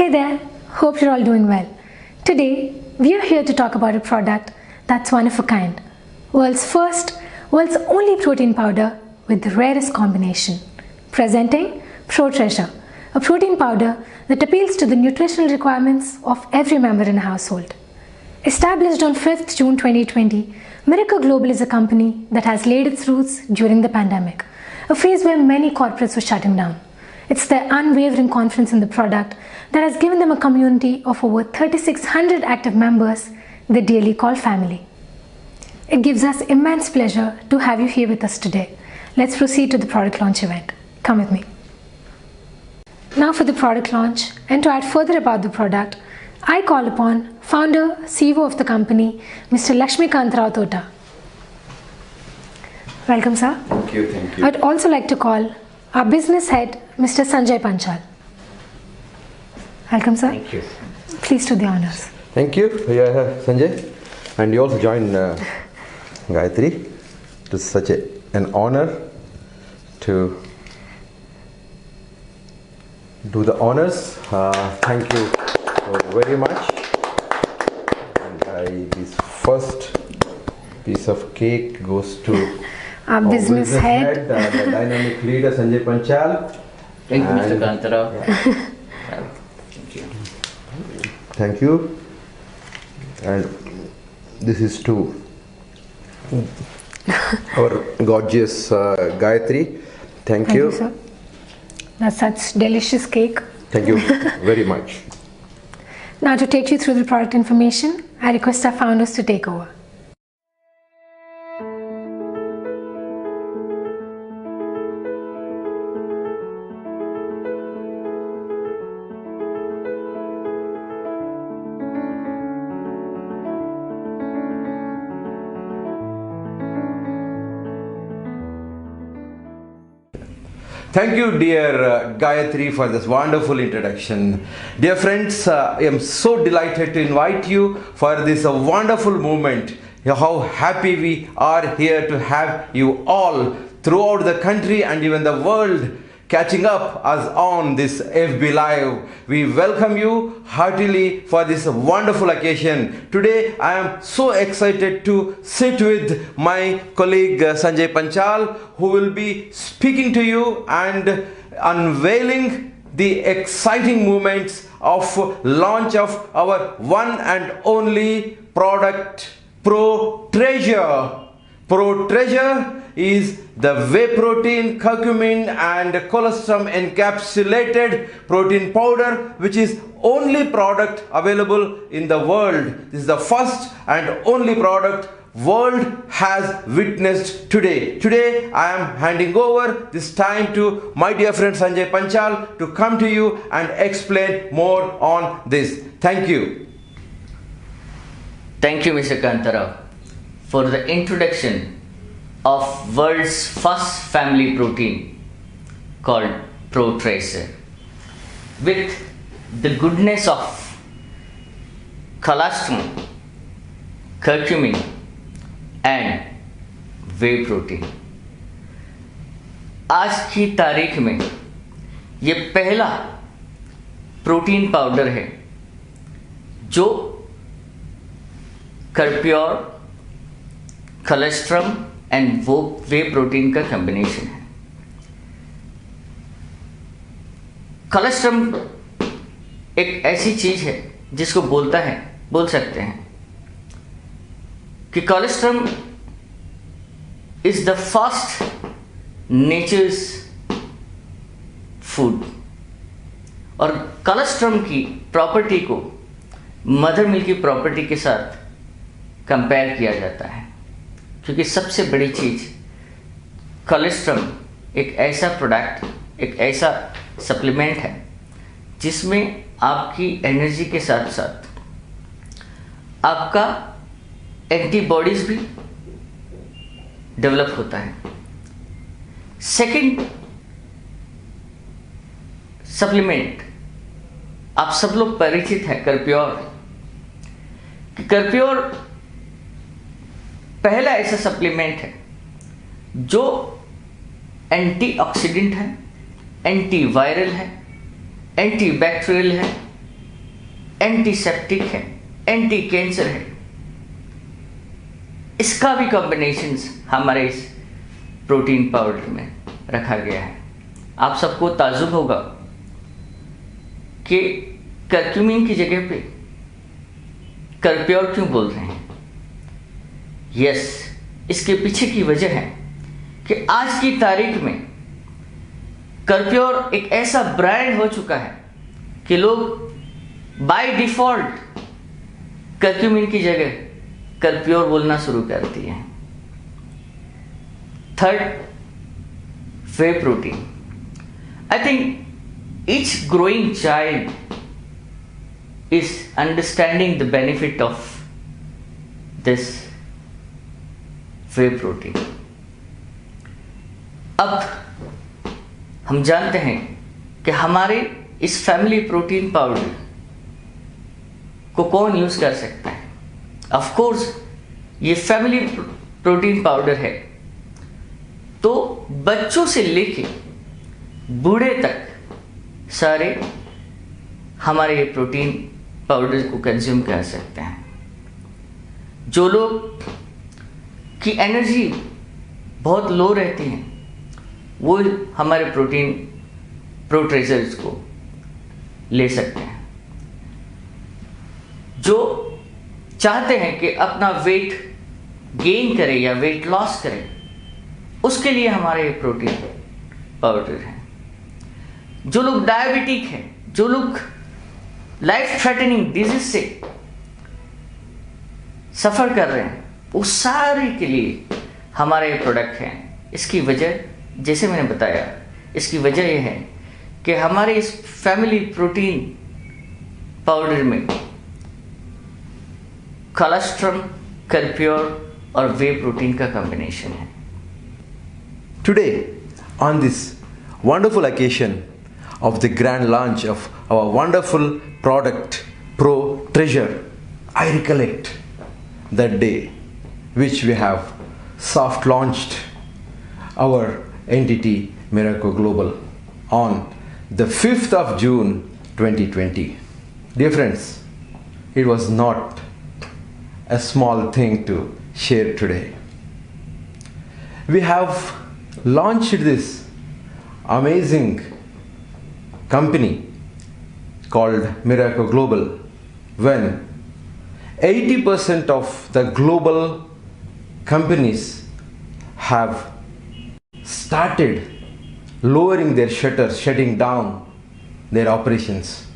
Hey there, hope you're all doing well. Today, we are here to talk about a product that's one of a kind. World's first, world's only protein powder with the rarest combination. Presenting Pro Treasure, a protein powder that appeals to the nutritional requirements of every member in a household. Established on 5th June 2020, Miracle Global is a company that has laid its roots during the pandemic, a phase where many corporates were shutting down. It's their unwavering confidence in the product that has given them a community of over 3,600 active members they daily call family. It gives us immense pleasure to have you here with us today. Let's proceed to the product launch event. Come with me. Now for the product launch, and to add further about the product, I call upon founder, CEO of the company, Mr. Lakshmikant Rao Tota. Welcome, sir. Thank you, thank you. I'd also like to call our business head, Mr. Sanjay Panchal. Welcome, sir. Thank you. Please do the honors. Thank you, Sanjay. And you also joined Gayatri. It is such an honor to do the honors. Thank you very much. And this first piece of cake goes to Our business head, the dynamic leader Sanjay Panchal. Thank you, Mr. Kantara. Yeah. Thank you. Thank you. And this is to our gorgeous Gayatri. Thank you. Sir. That's such delicious cake. Thank you very much. Now to take you through the product information, I request our founders to take over. Thank you, dear Gayatri, for this wonderful introduction. Dear friends, I am so delighted to invite you for this wonderful moment. How happy we are here to have you all throughout the country and even the world catching up us on this FB Live. We welcome you heartily for this wonderful occasion. Today I am so excited to sit with my colleague Sanjay Panchal, who will be speaking to you and unveiling the exciting moments of launch of our one and only product, Pro Treasure. Pro Treasure is the whey protein, curcumin and colostrum encapsulated protein powder, which is only product available in the world. This is the first and only product world has witnessed today. Today I am handing over this time to my dear friend Sanjay Panchal to come to you and explain more on this. Thank you. Thank you, Mr. Kantara, for the introduction of world's first family protein called Pro Treasure, with the goodness of colostrum, curcumin and whey protein. आज की तारीख में ये पहला protein powder है जो कर्प्योर, colostrum and वो whey protein का कॉम्बिनेशन है। कोलेस्ट्रम एक ऐसी चीज है जिसको बोल सकते हैं कि colostrum is the first nature's food, और कोलेस्ट्रम की प्रॉपर्टी को मदर मिल्क की प्रॉपर्टी के साथ कंपेयर किया जाता है, क्योंकि सबसे बड़ी चीज कोलेस्ट्रम एक ऐसा प्रोडक्ट, एक ऐसा सप्लीमेंट है जिसमें आपकी एनर्जी के साथ साथ आपका एंटीबॉडीज भी डेवलप होता है। सेकंड सप्लीमेंट, आप सब लोग परिचित हैं कर्प्योर। कर्प्योर पहला ऐसा सप्लीमेंट है जो एंटीऑक्सीडेंट है, एंटीवायरल है, एंटीबैक्टीरियल है एंटीसेप्टिक है, एंटी कैंसर है। इसका भी कॉम्बिनेशंस हमारे इस प्रोटीन पाउडर में रखा गया है। आप सबको ताज्जुब होगा कि करक्यूमिन की जगह पे करप्योर क्यों बोल रहे हैं। यस, इसके पीछे की वजह है कि आज की तारीख में करप्योर एक ऐसा ब्रांड हो चुका है कि लोग बाय डिफॉल्ट करक्यूमिन की जगह करप्योर बोलना शुरू कर दिए हैं। Third, way protein. I think each growing child is understanding the benefit of this whey protein. अब हम जानते हैं कि हमारे इस फैमिली प्रोटीन पाउडर को कौन यूज कर सकता है। ऑफ कोर्स ये फैमिली प्रोटीन पाउडर है तो बच्चों से लेके बूढ़े तक सारे हमारे ये प्रोटीन पाउडर को कंज्यूम कर सकते हैं। जो लोग की एनर्जी बहुत लो रहती है वो हमारे प्रोटीन प्रो ट्रेजर्स को ले सकते हैं। जो चाहते हैं कि अपना वेट गेन करें या वेट लॉस करें, उसके लिए हमारे प्रोटीन पाउडर है। जो लोग डायबिटिक हैं, जो लोग लाइफ थ्रेटनिंग डिजीज से सफर कर रहे हैं, वो सारे के लिए हमारे प्रोडक्ट हैं। इसकी वजह, जैसे मैंने बताया, इसकी वजह यह है कि हमारे इस फैमिली प्रोटीन पाउडर में कोलेस्ट्रॉल, करप्योर और वे प्रोटीन का कॉम्बिनेशन है। Today, on this wonderful occasion of the grand launch of our wonderful product Pro Treasure, I recollect that day which we have soft launched our entity Miracle Global on the 5th of June 2020. Dear friends, it was not a small thing to share today. We have launched this amazing company called Miracle Global when 80% of the global companies have started lowering their shutters, shutting down their operations,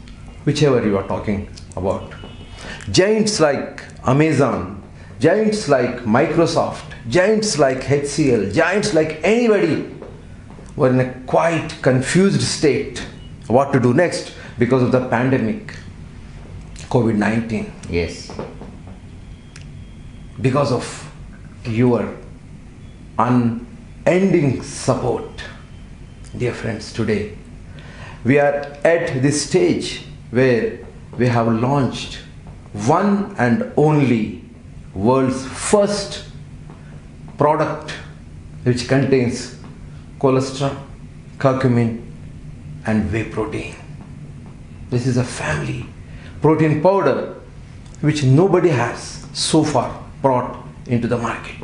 whichever you are talking about. Giants like Amazon, giants like Microsoft, giants like HCL, giants like anybody were in a quite confused state what to do next because of the pandemic, COVID-19. Yes. Because of your unending support, dear friends, today we are at this stage where we have launched one and only world's first product which contains cholesterol, curcumin and whey protein. This is a family protein powder which nobody has so far brought into the market.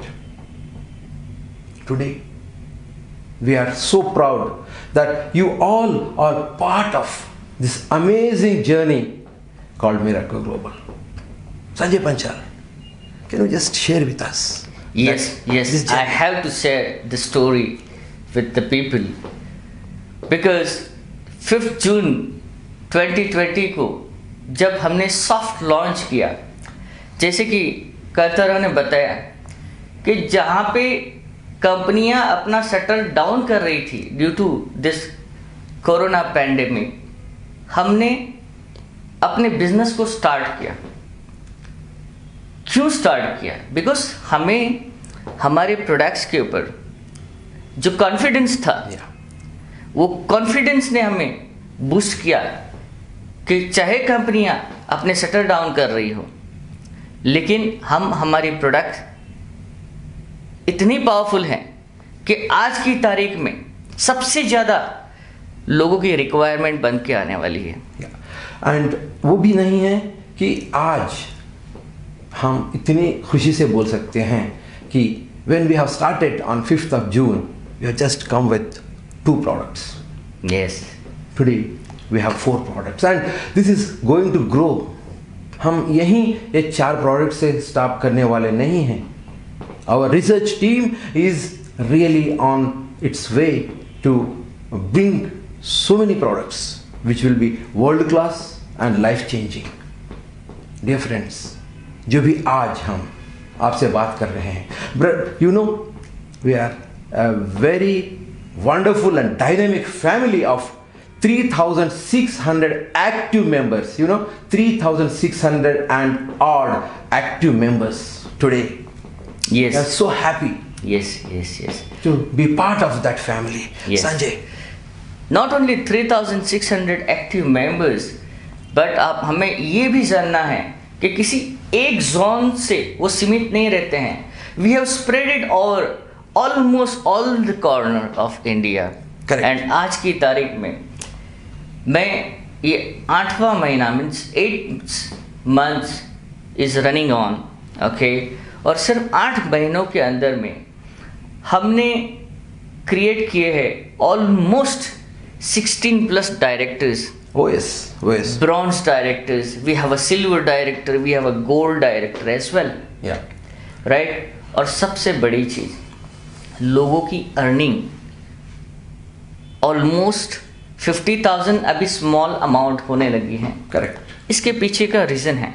Today we are so proud that you all are part of this amazing journey called Miracle Global. Sanjay Panchal, can you just share with us? Yes, I have to share the story with the people because 5th June 2020 को जब हमने soft launch किया, जैसे कि कर्तारा ने बताया कि जहाँ पे कंपनियां अपना शटर डाउन कर रही थी due to this corona pandemic, हमने अपने बिजनेस को स्टार्ट किया। क्यों स्टार्ट किया? बिकॉज हमें हमारे प्रोडक्ट्स के ऊपर जो कॉन्फिडेंस था, वो कॉन्फिडेंस ने हमें बूस्ट किया कि चाहे कंपनियां अपने शटर डाउन कर रही हो, लेकिन हम हमारी प्रोडक्ट इतनी पावरफुल हैं कि आज की तारीख में सबसे ज़्यादा लोगों की रिक्वायरमेंट बन के आने वाली है। एंड वो भी नहीं है कि आज हम इतनी खुशी से बोल सकते हैं कि when we have started on 5th of June, we have just come with 2 products. Yes. Today we have 4 products and this is going to grow. हम यहीं ये 4 प्रोडक्ट से स्टॉप करने वाले नहीं हैं. Our research team is really on its way to bring so many products which will be world class and life changing. Dear friends, जो भी आज हम आपसे बात कर रहे हैं, but you know we are a very wonderful and dynamic family of 3,600 active members. You know, 3,600 and odd active members today. Yes. We are so happy Yes. to be part of that family. Yes. Sanjay. Not only 3,600 active members, but आप हमें ये भी जानना है कि किसी एक zone से वो सीमित नहीं रहते हैं. We have spread it over almost all the corner of India. Correct. And आज की तारीख में मैं ये 8वां महीना means 8 months is running on. Okay, और सिर्फ 8 महीनों के अंदर में हमने क्रिएट किए हैं almost 16 plus directors. Oh yes. Bronze directors, we have a silver director, we have a gold director as well. Yeah. Right? और सबसे बड़ी चीज, लोगों की अर्निंग ऑलमोस्ट 50,000 अभी स्मॉल अमाउंट होने लगी है. Correct. इसके पीछे का रीजन है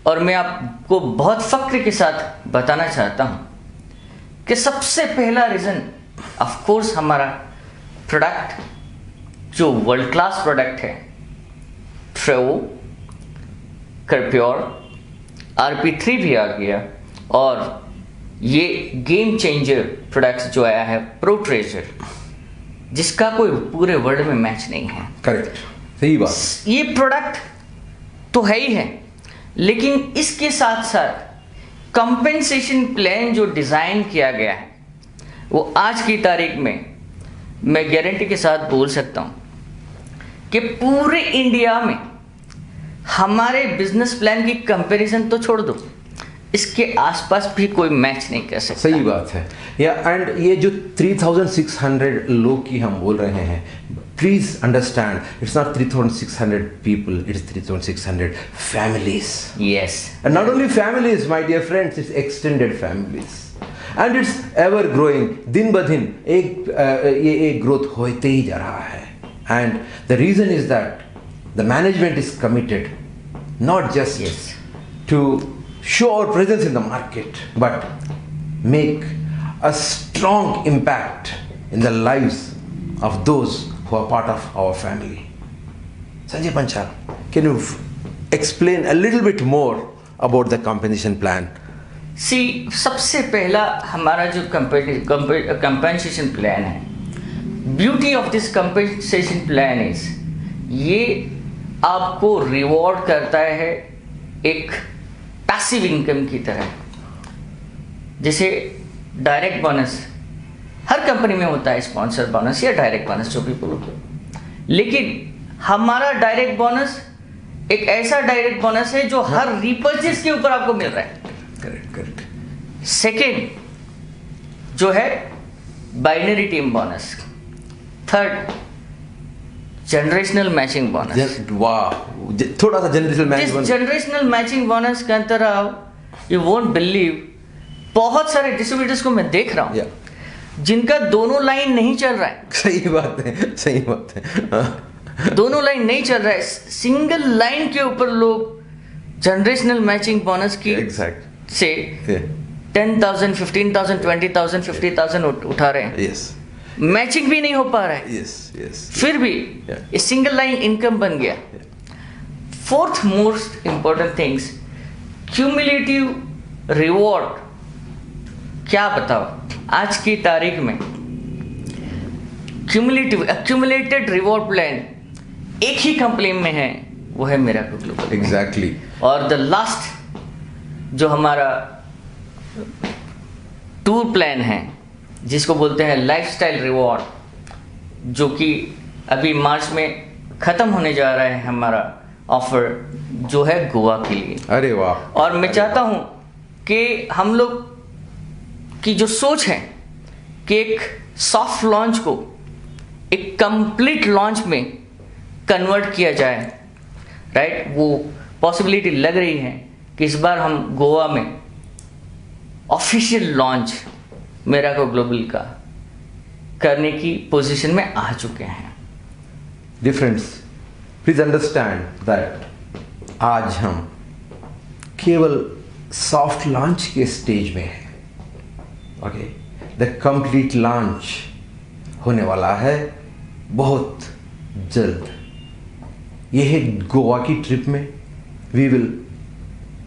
और मैं आपको बहुत फक्र के साथ बताना चाहता हूं कि सबसे पहला रीजन ऑफ कोर्स हमारा प्रोडक्ट जो वर्ल्ड क्लास प्रोडक्ट है, ट्रेवो, करप्योर, RP3 भी आ गया और ये गेम चेंजर प्रोडक्ट जो आया है प्रो ट्रेजर, जिसका कोई पूरे वर्ल्ड में मैच नहीं है. करेक्ट, सही बात. ये प्रोडक्ट तो है ही है, लेकिन इसके साथ साथ कंपेंसेशन प्लान जो डिज़ाइन किया गया है वो आज की तारीख में मैं गारंटी के साथ बोल सकता हूं कि पूरे इंडिया में हमारे बिजनेस प्लान की कंपैरिजन तो छोड़ दो, इसके आसपास भी कोई मैच नहीं कर सकता. सही बात है. या एंड ये जो 3,600 लोग की हम बोल रहे हैं, please understand, it's not 3,600 people, it's 3,600 families. Yes. And not only families, my dear friends, it's extended families. And it's ever growing. दिन ब दिन ये ग्रोथ होते ही जा रहा है. And the reason is that the management is committed not just Yes. to show our presence in the market, but make a strong impact in the lives of those who are part of our family. Sanjay Panchal, can you explain a little bit more about the compensation plan? सी, सबसे पहला हमारा जो compensation plan है, beauty of this compensation plan is ये आपको reward करता है एक पैसिव इनकम की तरह. जैसे डायरेक्ट बोनस हर कंपनी में होता है, स्पॉन्सर बोनस या डायरेक्ट बोनस जो भी बोलो, लेकिन हमारा डायरेक्ट बोनस एक ऐसा डायरेक्ट बोनस है जो हर रिपर्चेस के ऊपर आपको मिल रहा है. करेक्ट. सेकेंड जो है binary team bonus. Third generational matching bonus. वाह, थोड़ा सा generational match. Generational matching bonus के अंतर यू वोंट बिलीव, बहुत सारे डिस्ट्रीब्यूटर्स को मैं देख रहा हूँ जिनका दोनों लाइन नहीं चल रहा है. सही बात है. दोनों लाइन नहीं चल रहा है, सिंगल लाइन के ऊपर लोग जनरेशनल मैचिंग बोनस की से 10,000, 15,000, 20,000, 50,000 उठा रहे हैं. Yes. मैचिंग भी नहीं हो पा रहा है. Yes. फिर भी ये सिंगल लाइन इनकम बन गया. Fourth most important things, cumulative reward. क्या बताओ आज की तारीख में एक्यूमुलेटेड रिवॉर्ड प्लान एक ही कंपनी में है, वो है मिराकल ग्लोबल. एग्जैक्टली. और द लास्ट जो हमारा टूर प्लान है जिसको बोलते हैं लाइफस्टाइल रिवॉर्ड, जो कि अभी मार्च में ख़त्म होने जा रहा है हमारा ऑफर जो है गोवा के लिए। अरे वाह। और मैं चाहता हूं कि हम लोग की जो सोच है कि एक सॉफ्ट लॉन्च को एक कंप्लीट लॉन्च में कन्वर्ट किया जाए, राइट, वो पॉसिबिलिटी लग रही है कि इस बार हम गोवा में ऑफिशियल लॉन्च मेराको ग्लोबल का करने की पोजीशन में आ चुके हैं। Dear friends, please understand that आज हम केवल सॉफ्ट लॉन्च के स्टेज में हैं। ओके, द कंप्लीट लॉन्च होने वाला है बहुत जल्द। यह है गोवा की ट्रिप में we will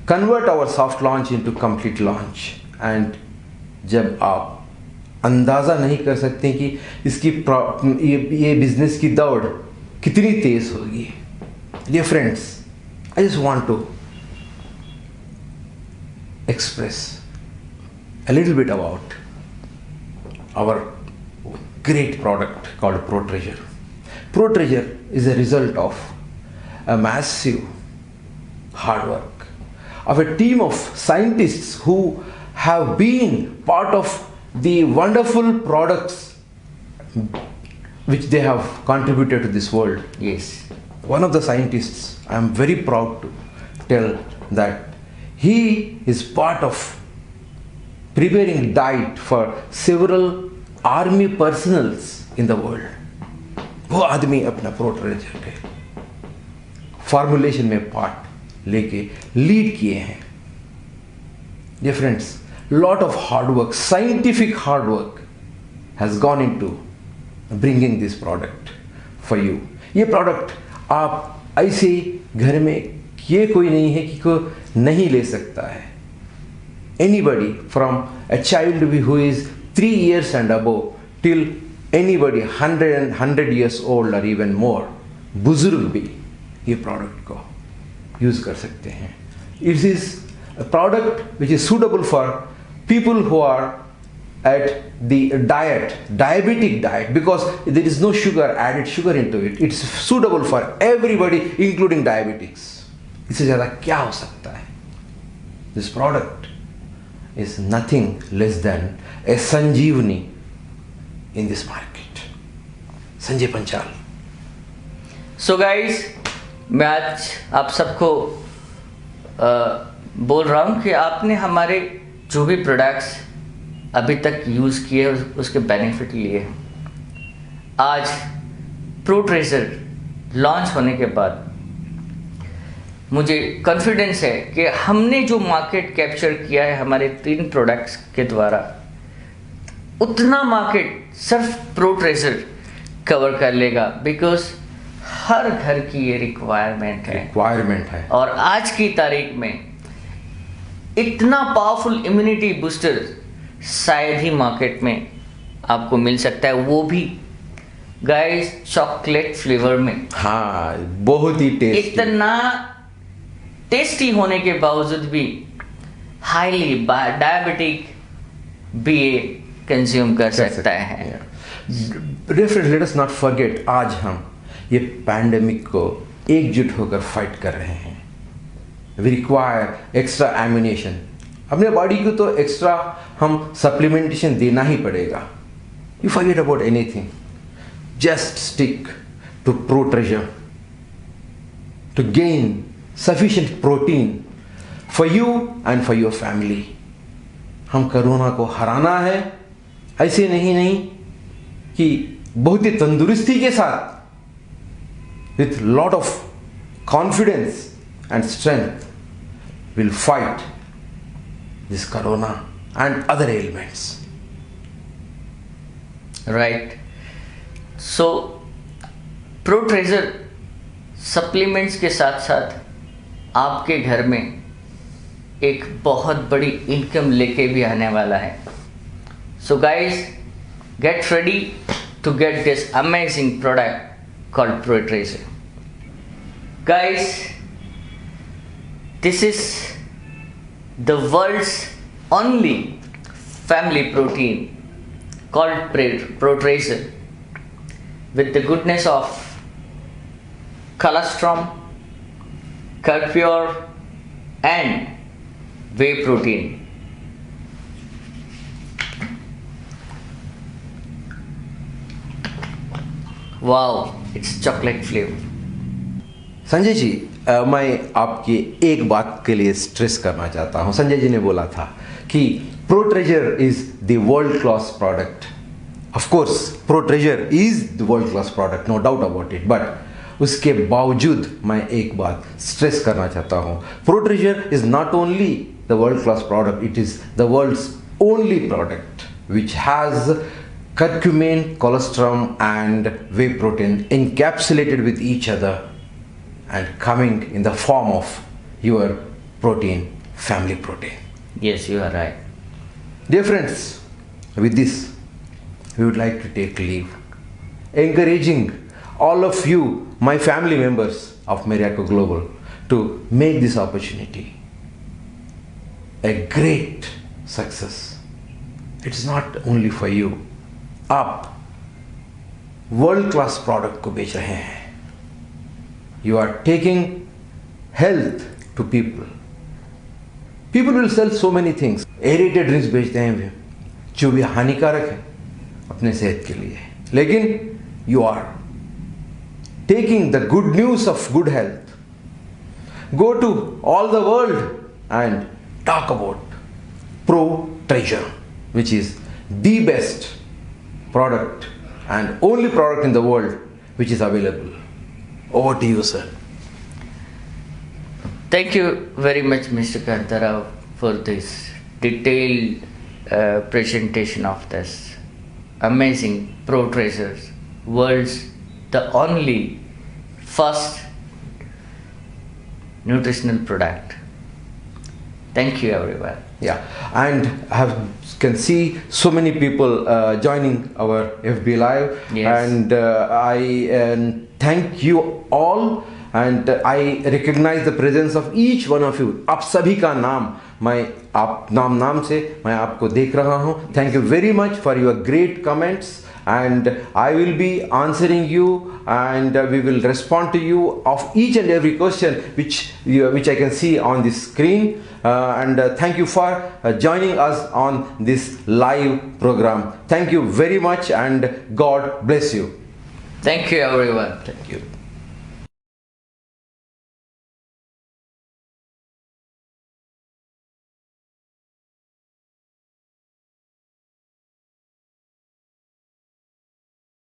convert our soft launch into complete launch. And जब आप अंदाज़ा नहीं कर सकते कि इसकी ये बिजनेस की दौड़ कितनी तेज होगी। Dear friends, I just want to express a little bit about our great product called ProTreasure. ProTreasure is a result of a massive hard work of a team of scientists who have been part of the wonderful products which they have contributed to this world. Yes. One of the scientists, I am very proud to tell that he is part of preparing diet for several army personnels in the world. वो आदमी अपना ProTreasure के formulation में part लेके lead किए हैं। Dear friends, lot of hard work, scientific hard work has gone into bringing this product for you. ये product आप ऐसे घर में ये कोई नहीं है कि कोई नहीं ले सकता है। Anybody from a child who is 3 years and above till anybody 100 years old or even more, बुजुर्ग भी ये प्रोडक्ट को यूज कर सकते हैं। It is a product which is suitable for people who are at the diabetic diet, because there is no added sugar into it. It's suitable for everybody including diabetics. इससे ज़्यादा क्या हो सकता है? This product is nothing less than a Sanjeevani in this market. Sanjay Panchal. So guys, मैं आज आप सबको बोल रहा हूँ कि आपने हमारे जो भी प्रोडक्ट्स अभी तक यूज़ किए उसके बेनिफिट लिए। आज ProTreasure लॉन्च होने के बाद मुझे कॉन्फिडेंस है कि हमने जो मार्केट कैप्चर किया है हमारे 3 प्रोडक्ट्स के द्वारा, उतना मार्केट सिर्फ ProTreasure कवर कर लेगा, बिकॉज हर घर की ये रिक्वायरमेंट है। और आज की तारीख में इतना पावरफुल इम्यूनिटी बूस्टर शायद ही मार्केट में आपको मिल सकता है, वो भी गाइस चॉकलेट फ्लेवर में। हाँ, बहुत ही टेस्टी। इतना टेस्टी होने के बावजूद भी हाईली डायबिटिक भी कंज्यूम कर सकता है। लेट अस नॉट फॉरगेट, आज हम ये पैंडेमिक को एकजुट होकर फाइट कर रहे हैं। We require extra ammunition. अपने बॉडी को तो एक्स्ट्रा हम सप्लीमेंटेशन देना ही पड़ेगा। You forget about anything, just stick to ProTreasure to gain sufficient protein for you and for your family. हम कोरोना को हराना है, ऐसे नहीं कि बहुत ही तंदुरुस्ती के साथ, with lot of confidence and strength, will fight this corona and other ailments. Right. So ProTreasure supplements के साथ साथ आपके घर में एक बहुत बड़ी इनकम लेके भी आने वाला है। So guys, get ready to get this amazing product called ProTreasure. Guys, this is the world's only family protein called ProTreasure with the goodness of colostrum, Curd Pure and whey protein. Wow, it's chocolate flavor. Sanjay ji, मैं आपकी एक बात के लिए stress करना चाहता हूँ. संजय जी ने बोला था कि ProTreasure is the world class product. Of course ProTreasure is the world class product, no doubt about it, but उसके बावजूद मैं एक बात स्ट्रेस करना चाहता हूँ. ProTreasure is not only the world class product, it is the world's only product which has curcumin, colostrum and whey protein encapsulated with each other and coming in the form of your protein, family protein. Yes, you are right. Dear friends, with this we would like to take leave, encouraging all of you, my family members of Miracle Global, to make this opportunity a great success. It's not only for you. आप world class product को बेच रहे हैं. You are taking health to people. People will sell so many things. Aerated drinks बेचते हैं वे, जो भी हानिकारक है अपने सेहत के लिए, लेकिन you are taking the good news of good health. Go to all the world and talk about ProTreasure, which is the best product and only product in the world which is available. Over to you, sir. Thank you very much, Mr. Kantara, for this detailed presentation of this amazing Pro Treasures, world's the only first nutritional product. Thank you, everyone. Yeah, and can see so many people joining our FB Live. Yes. And I thank you all, and I recognize the presence of each one of you. आप सभी का नाम मैं आप नाम से मैं आपको देख रहा हूँ. Thank you very much for your great comments, and I will be answering you, and we will respond to you of each and every question which I can see on the screen. And thank you for joining us on this live program. Thank you very much, and God bless you. Thank you, everyone. Thank you.